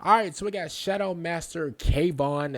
All right, so we got Shadow Master Kayvaan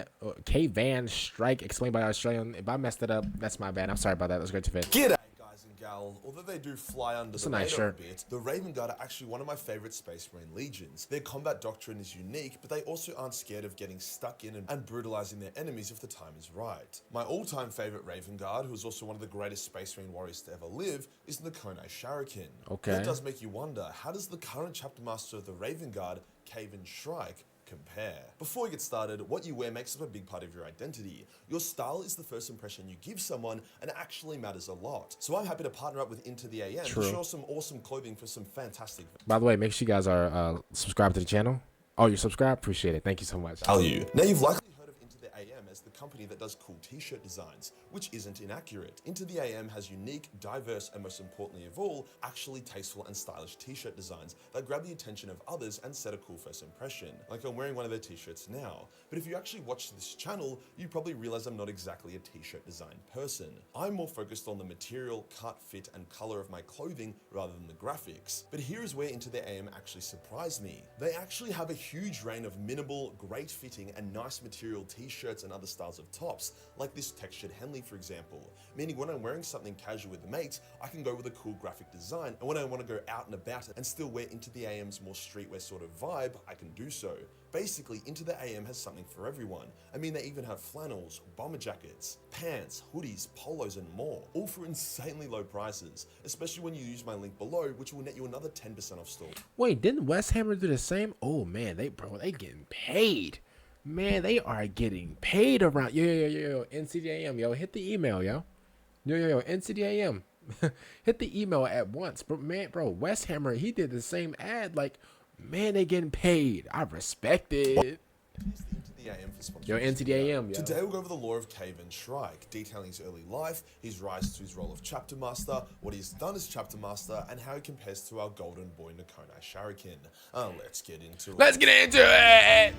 Shrike, explained by Australian. If I messed it up, that's my bad. I'm sorry about that. That's great to fit. G'day guys and gal. Although they do fly under It's the a nice radar a shirt. bit, the Ravenguard are actually one of my favourite Space Marine legions. Their combat doctrine is unique, but they also aren't scared of getting stuck in and brutalising their enemies if the time is right. My all-time favourite Ravenguard, who is also one of the greatest Space Marine warriors to ever live, is the Khorne Shuriken. Okay. That does make you wonder, how does the current chapter master of the Ravenguard, Kayvaan Shrike, compare? Before we get started, what you wear makes up a big part of your identity. Your style is the first impression you give someone and it actually matters a lot. So I'm happy to partner up with Into the AM to show some awesome clothing for some fantastic By the way, make sure you guys are subscribed to the channel. Oh, you're subscribed? Appreciate it. Thank you so much. value. Now you've likely heard of Into the AM as the company that does cool t-shirt designs, which isn't inaccurate. Into the AM has unique, diverse, and most importantly of all, actually tasteful and stylish t-shirt designs that grab the attention of others and set a cool first impression. Like I'm wearing one of their t-shirts now. But if you actually watch this channel, you probably realize I'm not exactly a t-shirt design person. I'm more focused on the material, cut, fit, and color of my clothing rather than the graphics. But here is where Into the AM actually surprised me. They actually have a huge range of minimal, great fitting, and nice material t-shirts and other styles of tops, like this textured Henley for example, meaning when I'm wearing something casual with mates, I can go with a cool graphic design, and when I want to go out and about and still wear Into the AM's more streetwear sort of vibe, I can do so. Basically, Into the AM has something for everyone. I mean, they even have flannels, bomber jackets, pants, hoodies, polos, and more, all for insanely low prices, especially when you use my link below, which will net you another 10% off store. Wait, didn't West Hammer do the same? Oh man, they getting paid. Man, they are getting paid around. Yo, NCDAM, yo, hit the email, yo. Yo, NCDAM. Hit the email at once. But man, bro, West Hammer, he did the same ad. Like, man, they getting paid. I respect it. The AM for sponsorship. Yo, NCDAM, yo. Today we'll go over the lore of Kayvaan Shrike, detailing his early life, his rise to his role of Chapter Master, what he's done as Chapter Master, and how he compares to our golden boy Khorne Shuriken. Let's get into it. Let's get into it.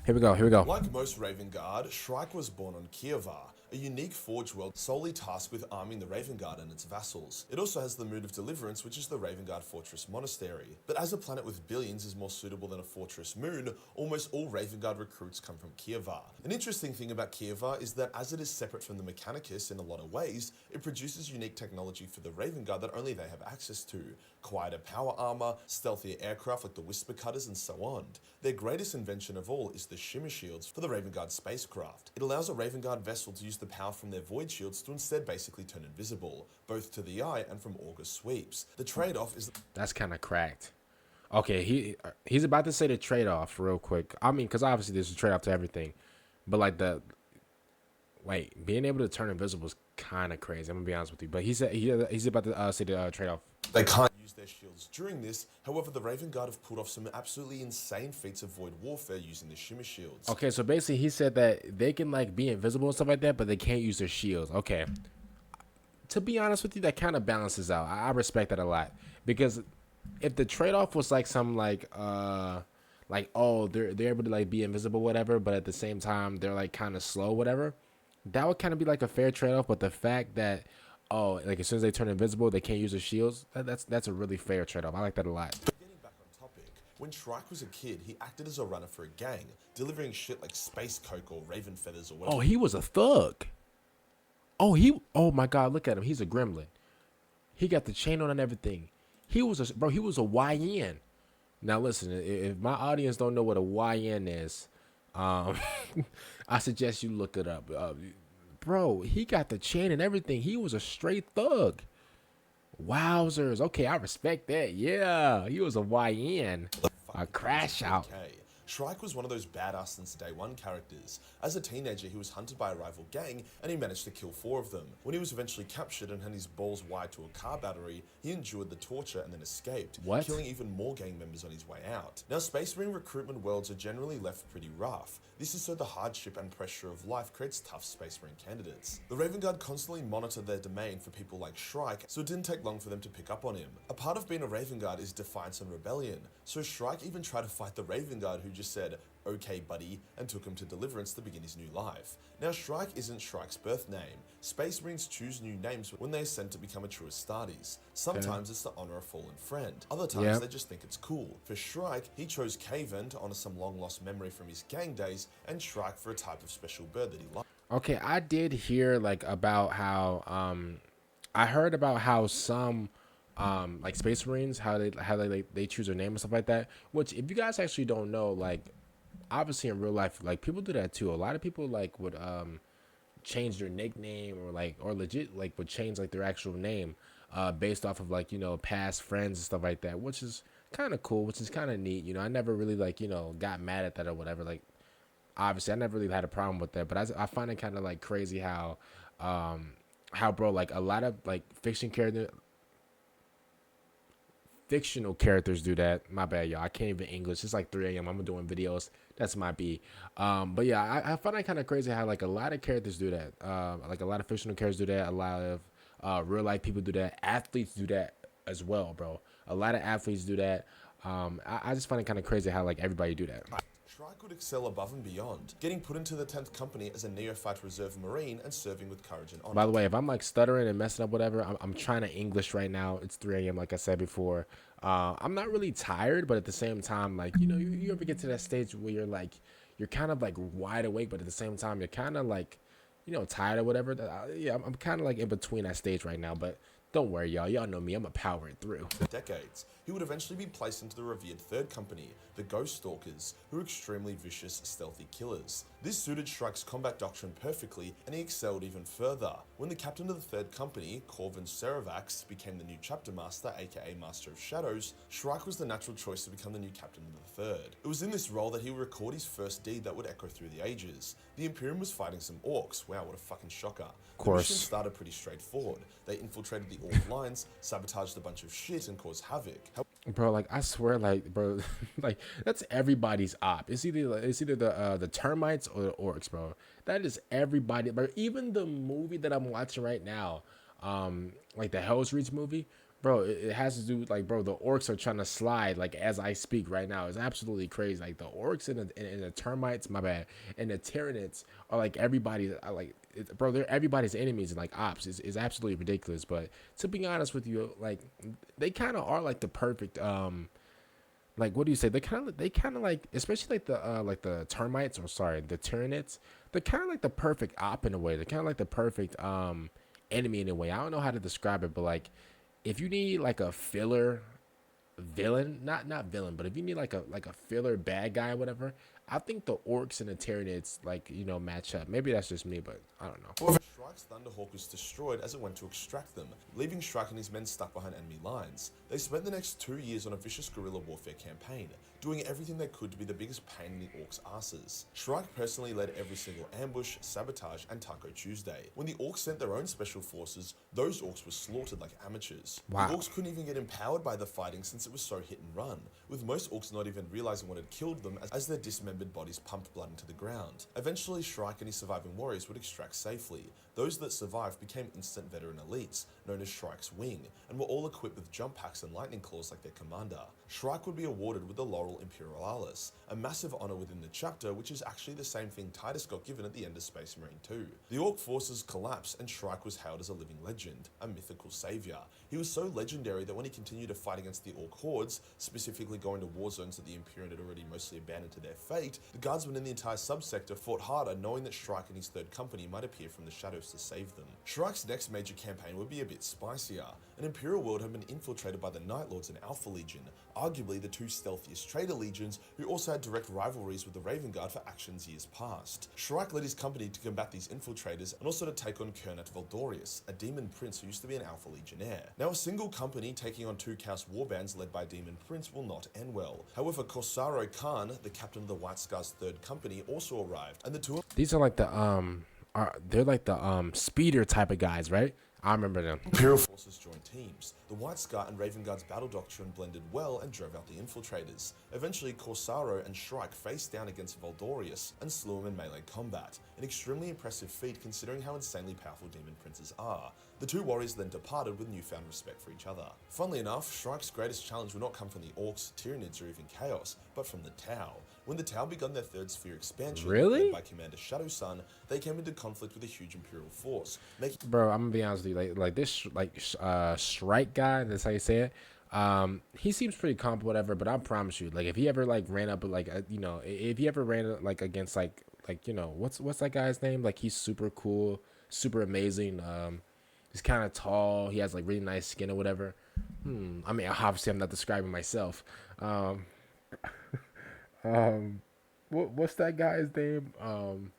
Here we go. Like most Ravenguard, Shrike was born on Kayvaan, a unique forge world solely tasked with arming the Ravenguard and its vassals. It also has the Mood of Deliverance, which is the Ravenguard Fortress Monastery. But as a planet with billions is more suitable than a fortress moon, almost all Ravenguard recruits come from Kayvaan. An interesting thing about Kayvaan is that as it is separate from the Mechanicus in a lot of ways, it produces unique technology for the Ravenguard that only they have access to. Quieter power armor, stealthier aircraft like the Whisper Cutters, and so on. Their greatest invention of all is the Shimmer Shields for the Ravenguard spacecraft. It allows a Ravenguard vessel to use the power from their void shields to instead basically turn invisible, both to the eye and from auger sweeps. The trade-off is That's kind of cracked. Okay, he's about to say the trade-off real quick. I mean, because obviously there's a trade-off to everything. But like being able to turn invisible is kind of crazy. I'm going to be honest with you. But he said he's about to say the trade-off. they can't use their shields during this. However, the Ravenguard have pulled off some absolutely insane feats of void warfare using the Shimmer Shields. Okay, so basically he said that they can like be invisible and stuff like that, but they can't use their shields. Okay. To be honest with you, that kind of balances out. I respect that a lot, because if the trade-off was like some like oh they're able to like be invisible whatever, but at the same time they're like kind of slow whatever, that would kind of be like a fair trade-off. But the fact that like as soon as they turn invisible they can't use their shields, that's a really fair trade-off. I like that a lot. Getting back on topic, when Shrike was a kid, he acted as a runner for a gang, delivering shit like space coke or raven feathers or whatever. Oh, he was a thug. Oh my god, look at him. He's a gremlin. He got the chain on and everything. He was a YN. Now listen, if my audience don't know what a YN is, I suggest you look it up. Bro, he got the chain and everything. He was a straight thug. Wowzers. Okay, I respect that. Yeah, he was a YN. A crash out. Shrike was one of those badass since day one characters. As a teenager, he was hunted by a rival gang, and he managed to kill 4 of them. When he was eventually captured and had his balls wired to a car battery, he endured the torture and then escaped, killing even more gang members on his way out. Now, Space Marine recruitment worlds are generally left pretty rough. This is so the hardship and pressure of life creates tough Space Marine candidates. The Ravenguard constantly monitored their domain for people like Shrike, so it didn't take long for them to pick up on him. A part of being a Ravenguard is defiance and rebellion, so Shrike even tried to fight the Ravenguard who just said, "Okay, buddy," and took him to Deliverance to begin his new life. Now, Shrike isn't Shrike's birth name. Space Marines choose new names when they ascend to become a true Astartes. Sometimes it's to honor a fallen friend. Other times they just think it's cool. For Shrike, he chose Kayvaan to honor some long-lost memory from his gang days, and Shrike for a type of special bird that he liked. Okay, I did hear like about how I heard about how some like Space Marines how they choose their name and stuff like that. Which, if you guys actually don't know, like obviously in real life, like people do that too. A lot of people like would change their nickname or legit like would change like their actual name based off of like, you know, past friends and stuff like that, which is kind of cool, which is kind of neat. You know, I never really like, you know, got mad at that or whatever. Like obviously I never really had a problem with that, but I find it kind of like crazy how bro, like a lot of like fictional characters do that. My bad, y'all. I can't even English. It's like 3 a.m. I'm doing videos. That's my B. But yeah, I find it kind of crazy how like a lot of characters do that. Like a lot of fictional characters do that. A lot of real life people do that. Athletes do that as well, bro. A lot of athletes do that. I just find it kind of crazy how like everybody do that. Shrike would excel above and beyond, getting put into the 10th Company as a neophyte reserve Marine and serving with courage and honor. By the way, if I'm like stuttering and messing up whatever, I'm trying to English right now. It's 3 a.m. like I said before. I'm not really tired, but at the same time, like, you know, you ever get to that stage where you're kind of like wide awake, but at the same time, you're kind of like, you know, tired or whatever. Yeah, I'm kind of like in between that stage right now, but don't worry, y'all. Y'all know me. I'm a power it through. For decades, he would eventually be placed into the revered 3rd Company, the Ghost Stalkers, who are extremely vicious, stealthy killers. This suited Shrike's combat doctrine perfectly, and he excelled even further. When the captain of the 3rd Company, Corvin Ceravax, became the new chapter master, aka Master of Shadows, Shrike was the natural choice to become the new captain of the 3rd. It was in this role that he would record his first deed that would echo through the ages. The Imperium was fighting some orcs. Wow, what a fucking shocker. Of course. The mission started pretty straightforward. They infiltrated the orc lines, sabotaged a bunch of shit, and caused havoc. Bro, like I swear, like bro, like that's everybody's op. It's either the termites or the orcs, bro. That is everybody. But even the movie that I'm watching right now, like the Hell's Reach movie, bro, it has to do with like, bro, the orcs are trying to slide like as I speak right now. It's absolutely crazy. Like the orcs and the termites, my bad, and the Tyranids are like everybody. Bro, they're everybody's enemies and like ops. Is absolutely ridiculous. But to be honest with you, like they kind of are like the perfect like what do you say? They kind of like, especially like the termites, or sorry, the Tyranids. They're kind of like the perfect op in a way. They're kind of like the perfect enemy in a way. I don't know how to describe it, but like if you need like a filler villain, not villain, but if you need like a filler bad guy or whatever, I think the orcs and the Tyranids, like, you know, match up. Maybe that's just me, but I don't know. Shrike's Thunderhawk was destroyed as it went to extract them, leaving Shrike and his men stuck behind enemy lines. They spent the next 2 years on a vicious guerrilla warfare campaign, doing everything they could to be the biggest pain in the orcs' asses. Shrike personally led every single ambush, sabotage, and Taco Tuesday. When the orcs sent their own special forces, those orcs were slaughtered like amateurs. Wow. The orcs couldn't even get empowered by the fighting since it was so hit and run, with most orcs not even realizing what had killed them as their dismembered bodies pumped blood into the ground. Eventually, Shrike and his surviving warriors would extract safely. Those that survived became instant veteran elites, known as Shrike's Wing, and were all equipped with jump packs and lightning claws like their commander. Shrike would be awarded with the Laurel Imperialis, a massive honor within the chapter, which is actually the same thing Titus got given at the end of Space Marine 2. The Orc forces collapsed, and Shrike was hailed as a living legend, a mythical savior. He was so legendary that when he continued to fight against the Orc hordes, specifically going to war zones that the Imperium had already mostly abandoned to their fate, the guardsmen in the entire subsector fought harder, knowing that Shrike and his 3rd Company might appear from the shadows to save them. Shrike's next major campaign would be a bit spicier. An Imperial world had been infiltrated by the Night Lords and Alpha Legion, arguably the two stealthiest traitor legions, who also had direct rivalries with the Ravenguard for actions years past. Shrike led his company to combat these infiltrators and also to take on Khorne Valdorius, a demon prince who used to be an Alpha Legionnaire. Now, a single company taking on 2 Chaos warbands led by Demon Prince will not end well. However, Korsaro Khan, the captain of the White Scar's 3rd Company, also arrived, and the two These are like the they're like the speeder type of guys, right? I remember them. Imperial forces forces joined teams. The White Scar and Ravenguard's battle doctrine blended well and drove out the infiltrators. Eventually, Corsaro and Shrike faced down against Voldorius and slew him in melee combat, an extremely impressive feat considering how insanely powerful demon princes are. The two warriors then departed with newfound respect for each other. Funnily enough, Shrike's greatest challenge would not come from the Orcs, Tyranids, or even Chaos, but from the Tau. When the Tau begun their third sphere expansion, led by Commander Shadowsun, they came into conflict with a huge Imperial force. Bro, I'm gonna be honest with you, like this Shrike guy, that's how you say it. He seems pretty calm, whatever. But I promise you, like if he ever like ran up, like if he ever ran like against like what's that guy's name? Like he's super cool, super amazing. He's kind of tall. He has like really nice skin or whatever. I mean, obviously, I'm not describing myself. What's that guy's name?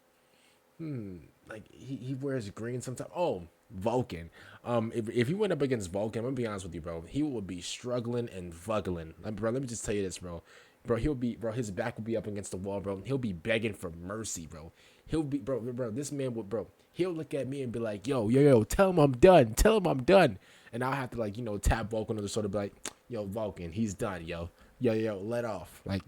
Like he wears green sometimes. Oh, Vulcan. If he went up against Vulcan, I'm gonna be honest with you, bro. He would be struggling and vuggling. Bro, let me just tell you this, bro. Bro, his back will be up against the wall, bro. He'll be begging for mercy, bro. He'll be, bro, this man would, bro. He'll look at me and be like, yo, tell him I'm done. Tell him I'm done. And I'll have to like, tap Vulcan on the shoulder, be like, yo, Vulcan, he's done, yo, let off, like,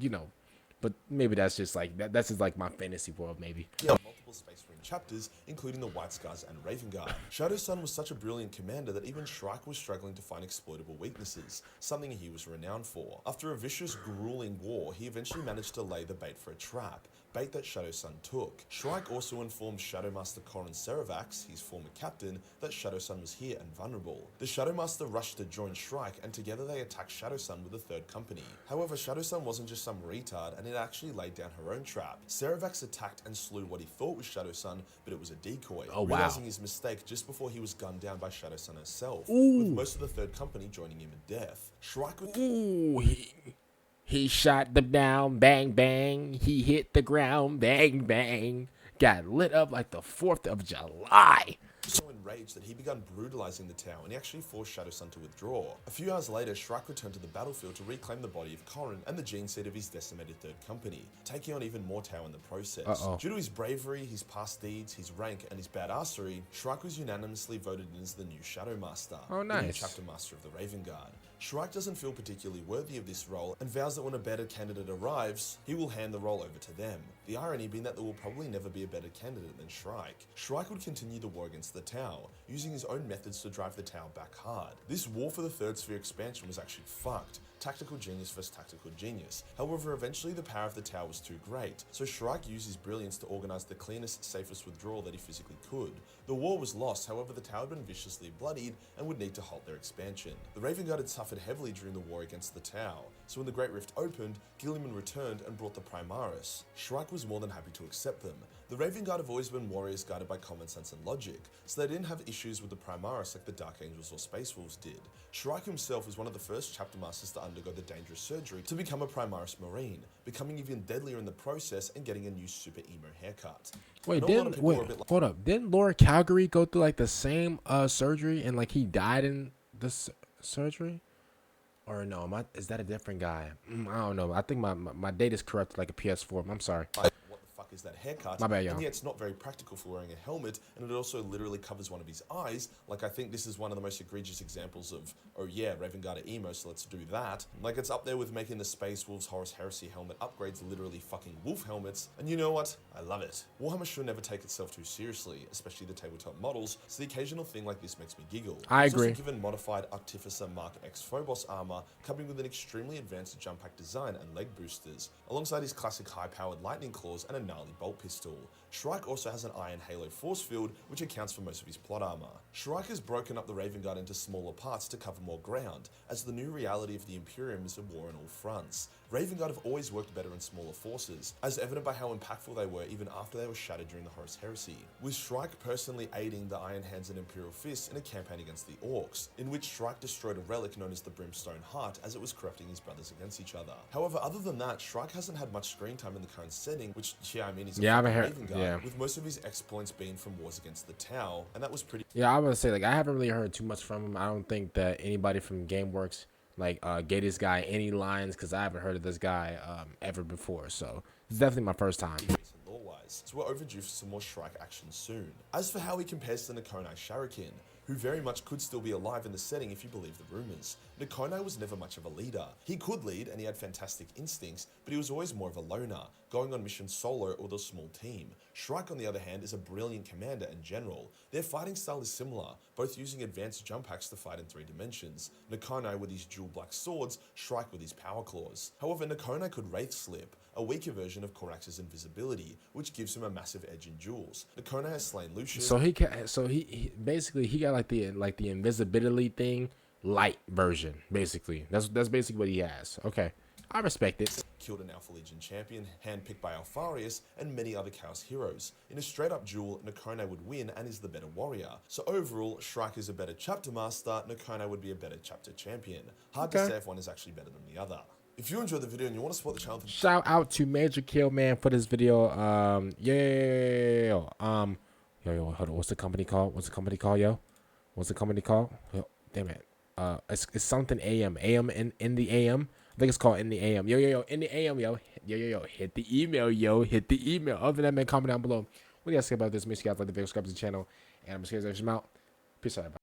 But maybe that's just like that's just like my fantasy world, maybe. Yeah, multiple Space Marine chapters, including the White Scars and Ravenguard. Shadowsun was such a brilliant commander that even Shrike was struggling to find exploitable weaknesses, something he was renowned for. After a vicious, grueling war, he eventually managed to lay the bait for a trap, bait that Shadowsun took. Shrike also informed Shadowmaster Khorne Seravax, his former captain, that Shadowsun was here and vulnerable. The Shadowmaster rushed to join Shrike, and together they attacked Shadowsun with a third company. However, Shadowsun wasn't just some retard, and it actually laid down her own trap. Seravax attacked and slew what he thought was Shadowsun, but it was a decoy, realizing his mistake just before he was gunned down by Shadowsun herself, with most of the third company joining him in death. Shrike would... He shot them down, bang, bang. He hit the ground, bang, bang. Got lit up like the 4th of July. So enraged that he began brutalizing the Tau, and he actually forced Shadowsun to withdraw. A few hours later, Shrike returned to the battlefield to reclaim the body of Khorne and the gene seed of his decimated third company, taking on even more Tau in the process. Due to his bravery, his past deeds, his rank, and his badassery, Shrike was unanimously voted in as the new Shadowmaster, the new chapter master of the Ravenguard. Shrike doesn't feel particularly worthy of this role and vows that when a better candidate arrives, he will hand the role over to them. The irony being that there will probably never be a better candidate than Shrike. Shrike would continue the war against the Tau, using his own methods to drive the Tau back hard. This war for the third sphere expansion was actually fucked. Tactical genius versus tactical genius. However, eventually the power of the Tau was too great, so Shrike used his brilliance to organize the cleanest, safest withdrawal that he physically could. The war was lost, however the Tau had been viciously bloodied and would need to halt their expansion. The Ravenguard had suffered heavily during the war against the Tau, so when the Great Rift opened, Guilliman returned and brought the Primarchs. Shrike was more than happy to accept them. The Ravenguard have always been warriors guided by common sense and logic, so they didn't have issues with the Primarchs like the Dark Angels or Space Wolves did. Shrike himself was one of the first chapter masters to undergo the dangerous surgery to become a Primaris Marine, becoming even deadlier in the process and getting a new super emo haircut. Wait, hold up. Didn't Laura Calgary go through like the same surgery and like he died in this surgery? Or no, is that a different guy? I don't know. I think my date is corrupted like a PS4. I'm sorry. Is that haircut, my bad, and yet it's not very practical for wearing a helmet, and it also literally covers one of his eyes. Like, I think this is one of the most egregious examples of, oh yeah, Ravenguard are emo, so let's do that. Like, it's up there with making the Space Wolves Horus Heresy helmet upgrades literally fucking wolf helmets, and you know what? I love it. Warhammer should never take itself too seriously, especially the tabletop models, so the occasional thing like this makes me giggle. I agree. Also given modified Artificer Mark X Phobos armor, coming with an extremely advanced jump pack design and leg boosters, alongside his classic high-powered lightning claws and a gnarly bolt pistol. Shrike also has an Iron Halo force field, which accounts for most of his plot armor. Shrike has broken up the Ravenguard into smaller parts to cover more ground, as the new reality of the Imperium is a war on all fronts. Ravenguard have always worked better in smaller forces, as evident by how impactful they were even after they were shattered during the Horus Heresy, with Shrike personally aiding the Iron Hands and Imperial Fists in a campaign against the Orcs, in which Shrike destroyed a relic known as the Brimstone Heart as it was corrupting his brothers against each other. However, other than that, Shrike hasn't had much screen time in the current setting, which, yeah, I mean, he's a Ravenguard, with most of his exploits being from wars against the Tau, and that was pretty... Yeah, I would say, like, I haven't really heard too much from him. I don't think that anybody from Gameworks gave this guy any lines, because I haven't heard of this guy ever before, so it's definitely my first time. So we're overdue for some more Shrike action soon. As for how he compares to the Necroni Shuriken, who very much could still be alive in the setting if you believe the rumors. Necron was never much of a leader. He could lead and he had fantastic instincts, but he was always more of a loner, going on missions solo or with a small team. Shrike, on the other hand, is a brilliant commander and general. Their fighting style is similar, both using advanced jump hacks to fight in 3 dimensions. Necron with his dual black swords, Shrike with his power claws. However, Necron could Wraith Slip, a weaker version of Korax's invisibility, which gives him a massive edge in duels. Necron has slain Lucius. So he basically he got like the invisibility thing, light version. Basically, that's basically what he has. Okay, I respect it. Killed an Alpha Legion champion, handpicked by Alpharius, and many other Chaos heroes. In a straight-up duel, Necron would win and is the better warrior. So overall, Shrike is a better chapter master, Necron would be a better chapter champion. Hard to say if one is actually better than the other. If you enjoyed the video and you want to support the channel, shout out to Majorkill, man, for this video. Yo, hold on. What's the company called? Yo? What's the company called? Yo, damn it. It's something AM. AM in the AM. I think it's called In the AM. Yo, in the AM, yo. Yo. Hit the email, yo. Hit the email. Other than that, man, comment down below. What do you guys say about this? Make sure you guys like the video, subscribe to the channel, and I'm just gonna out. Peace out, everybody.